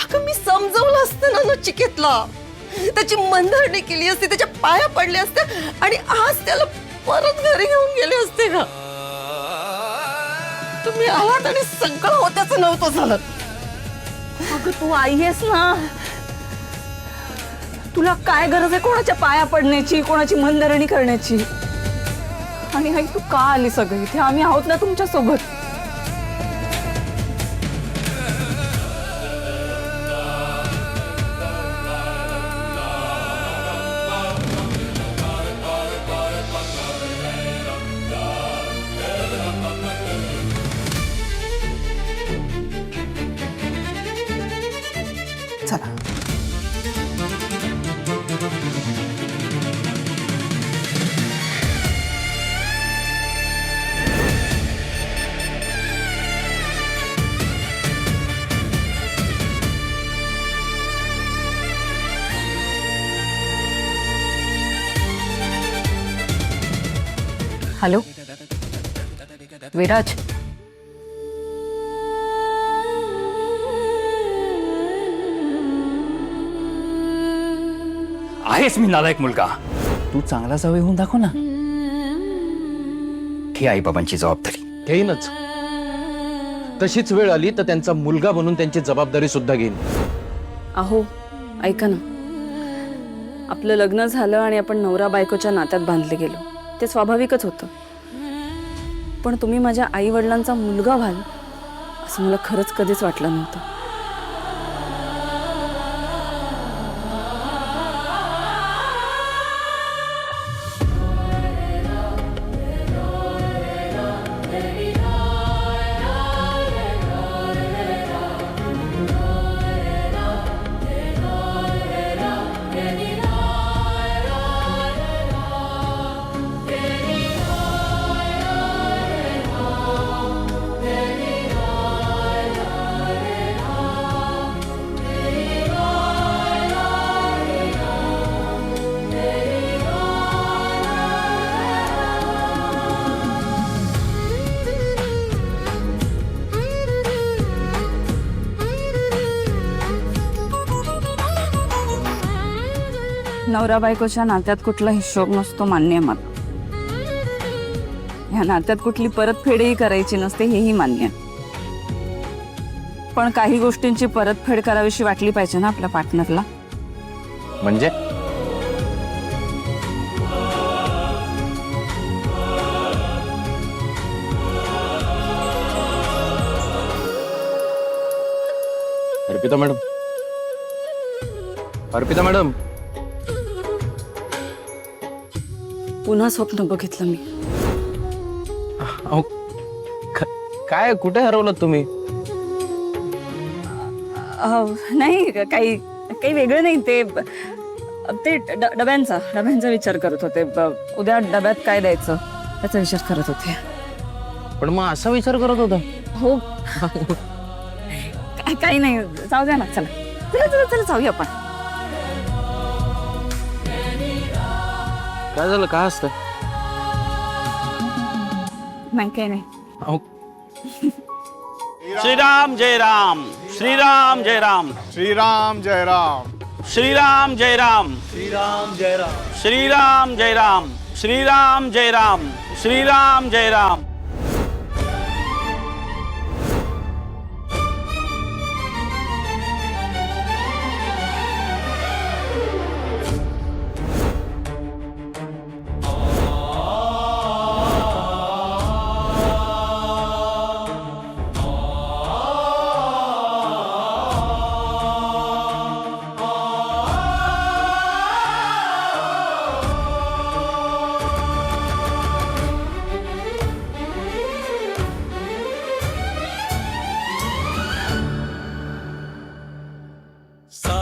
अगं मी समजवलं असतं ना नचिकेतला, त्याची मनधरणी केली असती, त्याच्या पाया पडले असते आणि आज त्याला परत घरी घेऊन गेले असते का? तुम्ही आलात आणि सगळं होत्याचं नव्हतं झालं. अगं तू आई आहेस ना, तुला काय गरज आहे कोणाच्या पाया पडण्याची, कोणाची मनधरणी करण्याची? आणि आई तू का आली सगळी इथे? आम्ही आहोत ना तुमच्या सोबत. चला. हॅलो विराज, आहेस मी नालायक मुलगा. तू चांगला जावई होऊन दाखव ना. घे आई बाबांची जबाबदारी. घेईनच. तशीच वेळ आली तर त्यांचा मुलगा बनून त्यांची जबाबदारी सुद्धा घेईन. अहो ऐका ना, आपलं लग्न झालं आणि आपण नवरा बायकोच्या नात्यात बांधले गेलो, ते स्वाभाविकच होतं. पण तुम्ही माझ्या आई वडिलांचा मुलगा व्हाल असं मला खरंच कधीच वाटलं नव्हतं. नवरा बायकोच्या नात्यात कुठला हिशोब नसतो, मान्य आहे मला. ह्या नात्यात कुठली परतफेडही करायची नसते, हेही मान्य आहे. पण काही गोष्टींची परतफेड करावीशी वाटली पाहिजे ना आपल्या पार्टनरला. म्हणजे अर्पिता मॅडम, अर्पिता मॅडम, पुन्हा स्वप्न बघितलं मी. अहो, काय कुठे हरवलं तुम्ही? नाही काही काही वेगळं नाही, ते डब्यांचा विचार करत होते. उद्या डब्यात काय द्यायचं त्याचा विचार करत होते. पण मग असा विचार करत होता? हो काही नाही, जाऊ द्या ना. चला चला चला चला जाऊया आपण. काय झालं? काय असतं? नाही काही नाही. अहो, श्रीराम जय राम, श्रीराम जय राम, श्रीराम जय राम, श्रीराम जय राम, श्रीराम जय राम, श्रीराम जय राम, श्रीराम जय राम, श्रीराम जय राम. Sa